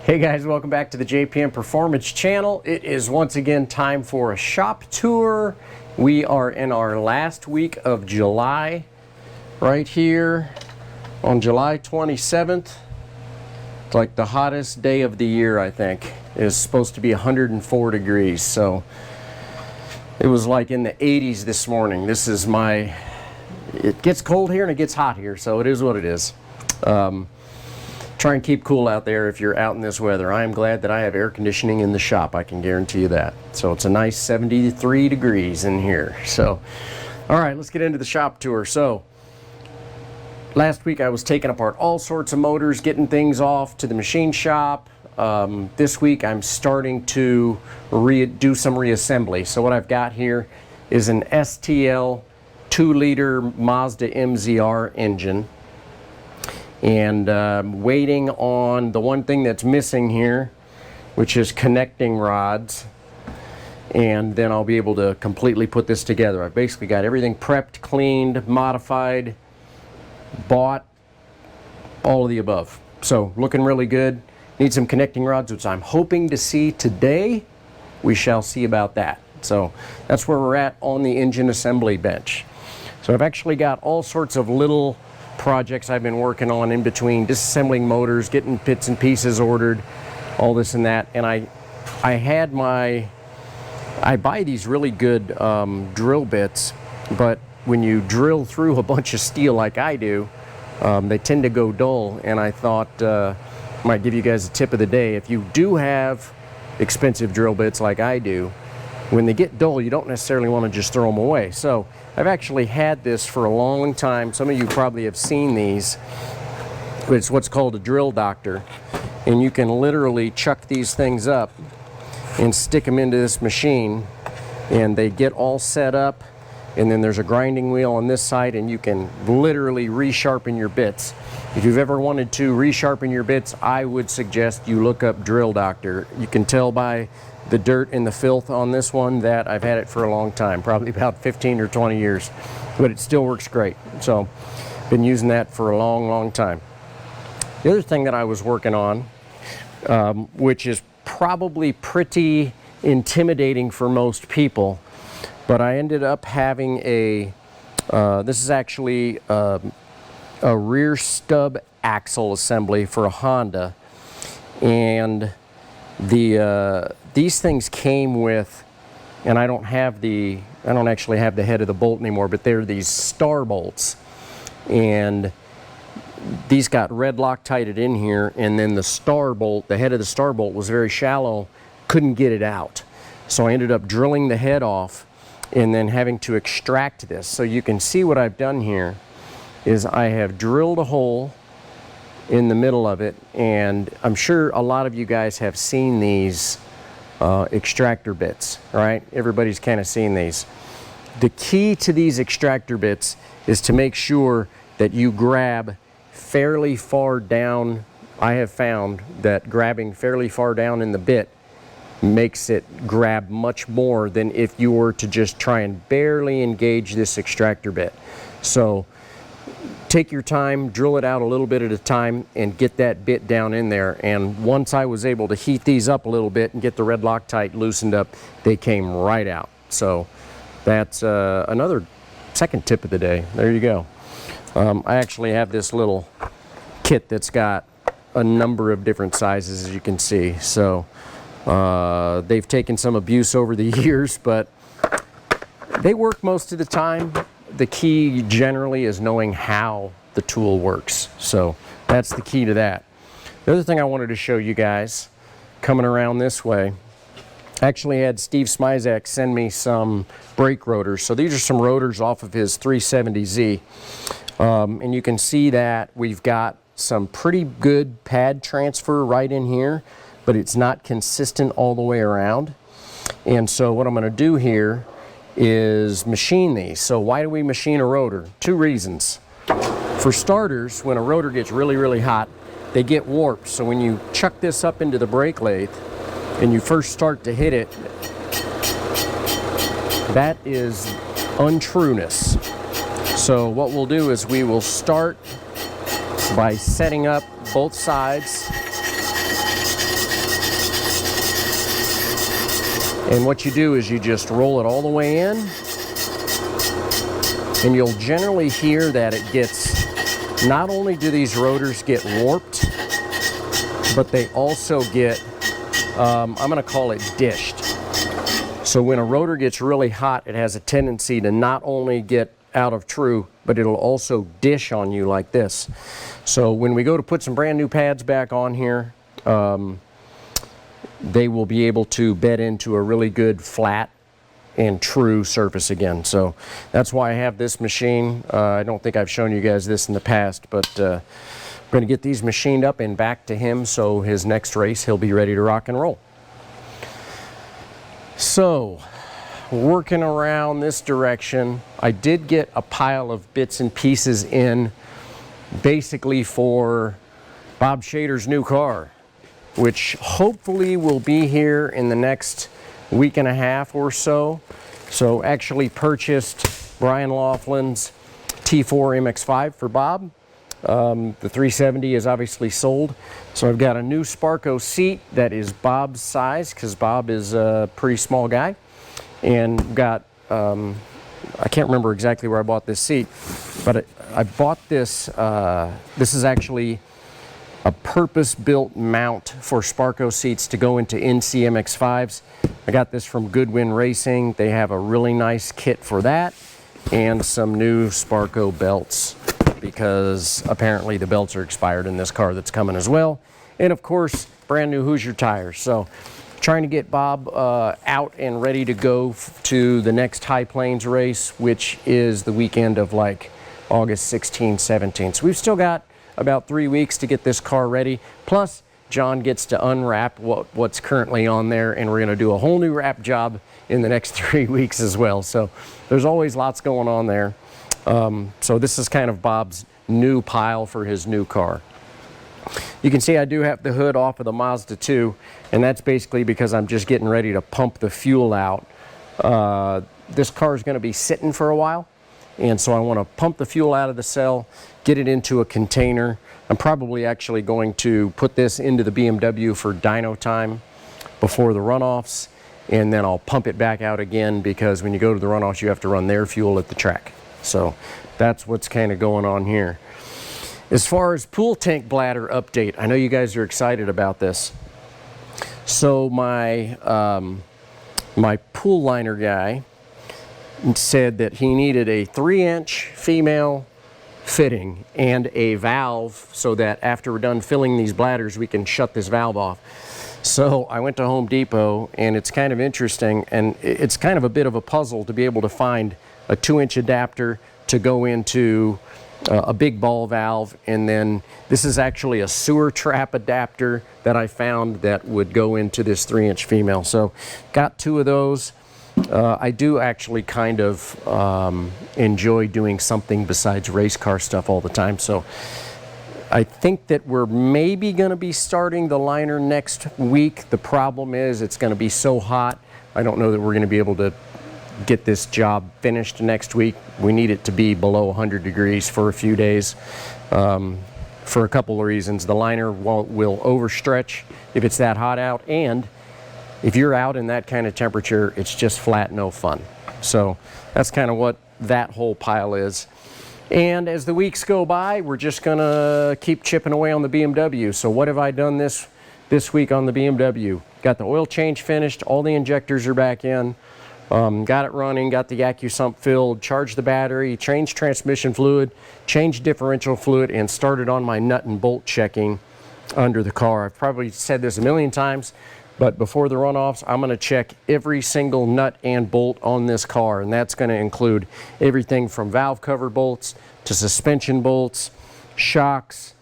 Hey guys, welcome back to the JPM Performance channel. It is once again time for a shop tour. We are in our last week of July, right here on July 27th. It's like the hottest day of the year, I think. It's supposed to be 104 degrees, so it was like in the 80s this morning. It gets cold here and it gets hot here, so it is what it is. Try and keep cool out there if you're out in this weather. I am glad that I have air conditioning in the shop, I can guarantee you that. So it's a nice 73 degrees in here. So, all right, let's get into the shop tour. So, last week I was taking apart all sorts of motors, getting things off to the machine shop. This week I'm starting to do some reassembly. So what I've got here is an STL 2-liter Mazda MZR engine. And waiting on the one thing that's missing here, which is connecting rods, and then I'll be able to completely put this together. I've basically got everything prepped, cleaned, modified, bought, all of the above. So looking really good. Need some connecting rods, which I'm hoping to see today. We shall see about that. So that's where we're at on the engine assembly bench. So I've actually got all sorts of little projects I've been working on in between, disassembling motors, getting bits and pieces ordered, all this and that. And I buy these really good drill bits, but when you drill through a bunch of steel like I do, they tend to go dull. And I thought I might give you guys a tip of the day. If you do have expensive drill bits like I do, when they get dull, you don't necessarily want to just throw them away. So I've actually had this for a long time. Some of you probably have seen these. It's what's called a drill doctor. And you can literally chuck these things up and stick them into this machine. And they get all set up. And then there's a grinding wheel on this side, and you can literally resharpen your bits. If you've ever wanted to resharpen your bits, I would suggest you look up Drill Doctor. You can tell by the dirt and the filth on this one that I've had it for a long time, probably about 15 or 20 years, but it still works great. So been using that for a long time. The other thing that I was working on, which is probably pretty intimidating for most people, but I ended up having this is actually a rear stub axle assembly for a Honda, and these things came with, and I don't actually have the head of the bolt anymore, but they're these star bolts, and these got red Loctited in here, and then the star bolt, the head of the star bolt was very shallow, couldn't get it out. So I ended up drilling the head off and then having to extract this. So you can see what I've done here is I have drilled a hole in the middle of it, and I'm sure a lot of you guys have seen these extractor bits, right? Everybody's kind of seen these. The key to these extractor bits is to make sure that you grab fairly far down. I have found that grabbing fairly far down in the bit makes it grab much more than if you were to just try and barely engage this extractor bit. So take your time, drill it out a little bit at a time, and get that bit down in there. And once I was able to heat these up a little bit and get the red Loctite loosened up, they came right out. So that's another second tip of the day. There you go. I actually have this little kit that's got a number of different sizes, as you can see. So they've taken some abuse over the years, but they work most of the time. The key generally is knowing how the tool works. So that's the key to that. The other thing I wanted to show you guys, coming around this way, I actually had Steve Smizak send me some brake rotors. So these are some rotors off of his 370Z. And you can see that we've got some pretty good pad transfer right in here, but it's not consistent all the way around. And so what I'm going to do here is machine these. So why do we machine a rotor? Two reasons. For starters, when a rotor gets really hot, they get warped. So when you chuck this up into the brake lathe and you first start to hit it, that is untrueness. So what we'll do is we will start by setting up both sides And what you do is you just roll it all the way in, and you'll generally hear that it gets, not only do these rotors get warped, but they also get, I'm going to call it dished. So when a rotor gets really hot, it has a tendency to not only get out of true, but it'll also dish on you like this. So when we go to put some brand new pads back on here, they will be able to bed into a really good flat and true surface again. So that's why I have this machine. I don't think I've shown you guys this in the past, but I'm going to get these machined up and back to him so his next race he'll be ready to rock and roll. So working around this direction, I did get a pile of bits and pieces in basically for Bob Shader's new car, which hopefully will be here in the next week and a half or so. So actually purchased Brian Laughlin's T4 MX5 for Bob. The 370 is obviously sold. So I've got a new Sparco seat that is Bob's size, because Bob is a pretty small guy. And got, I can't remember exactly where I bought this seat, but I bought this, this is actually a purpose-built mount for Sparco seats to go into NC MX5s. I got this from Goodwin Racing. They have a really nice kit for that, and some new Sparco belts, because apparently the belts are expired in this car that's coming as well. And of course, brand new Hoosier tires. So trying to get Bob out and ready to go to the next High Plains race, which is the weekend of like August 16, 17. So we've still got about 3 weeks to get this car ready. Plus, John gets to unwrap what's currently on there, and we're going to do a whole new wrap job in the next 3 weeks as well. So there's always lots going on there. So this is kind of Bob's new pile for his new car. You can see I do have the hood off of the Mazda 2, and that's basically because I'm just getting ready to pump the fuel out. This car is going to be sitting for a while, and so I want to pump the fuel out of the cell, get it into a container. I'm probably actually going to put this into the BMW for dyno time before the runoffs, and then I'll pump it back out again, because when you go to the runoffs you have to run their fuel at the track. So that's what's kind of going on here. As far as pool tank bladder update, I know you guys are excited about this. So my my pool liner guy said that he needed a 3-inch female fitting and a valve, so that after we're done filling these bladders we can shut this valve off. So I went to Home Depot, and it's kind of interesting, and it's kind of a bit of a puzzle to be able to find a 2-inch adapter to go into a big ball valve. And then this is actually a sewer trap adapter that I found that would go into this 3-inch female. So got 2 of those. I do actually kind of enjoy doing something besides race car stuff all the time. So I think that we're maybe going to be starting the liner next week. The problem is it's going to be so hot. I don't know that we're going to be able to get this job finished next week. We need it to be below 100 degrees for a few days, for a couple of reasons. The liner will overstretch if it's that hot out, and if you're out in that kind of temperature, it's just flat no fun. So that's kind of what that whole pile is. And as the weeks go by, we're just gonna keep chipping away on the BMW. So what have I done this week on the BMW? Got the oil change finished, all the injectors are back in. Got it running, got the AccuSump filled, charged the battery, changed transmission fluid, changed differential fluid, and started on my nut and bolt checking under the car. I've probably said this a million times, but before the runoffs, I'm going to check every single nut and bolt on this car, and that's going to include everything from valve cover bolts to suspension bolts, shocks.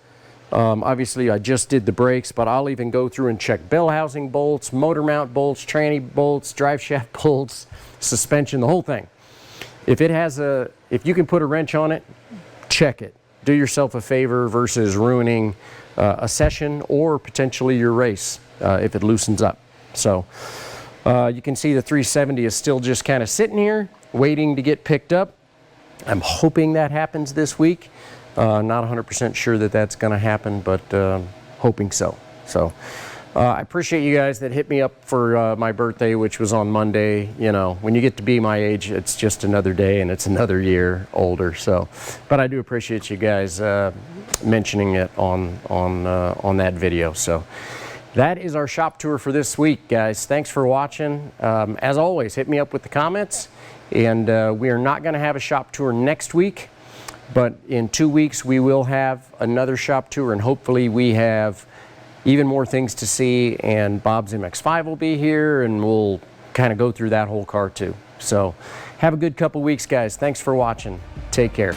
Obviously, I just did the brakes, but I'll even go through and check bell housing bolts, motor mount bolts, tranny bolts, drive shaft bolts, suspension, the whole thing. If you can put a wrench on it, check it. Do yourself a favor versus ruining a session or potentially your race if it loosens up. So you can see the 370 is still just kind of sitting here waiting to get picked up. I'm hoping that happens this week. Not 100% sure that that's going to happen, but hoping so. So I appreciate you guys that hit me up for my birthday, which was on Monday. You know, when you get to be my age, it's just another day and it's another year older. So, but I do appreciate you guys mentioning it on that video. So that is our shop tour for this week, guys. Thanks for watching. As always, hit me up with the comments. And we are not going to have a shop tour next week, but in 2 weeks we will have another shop tour, and hopefully we have even more things to see, and Bob's MX-5 will be here, and we'll kind of go through that whole car too. So have a good couple weeks, guys. Thanks for watching. Take care.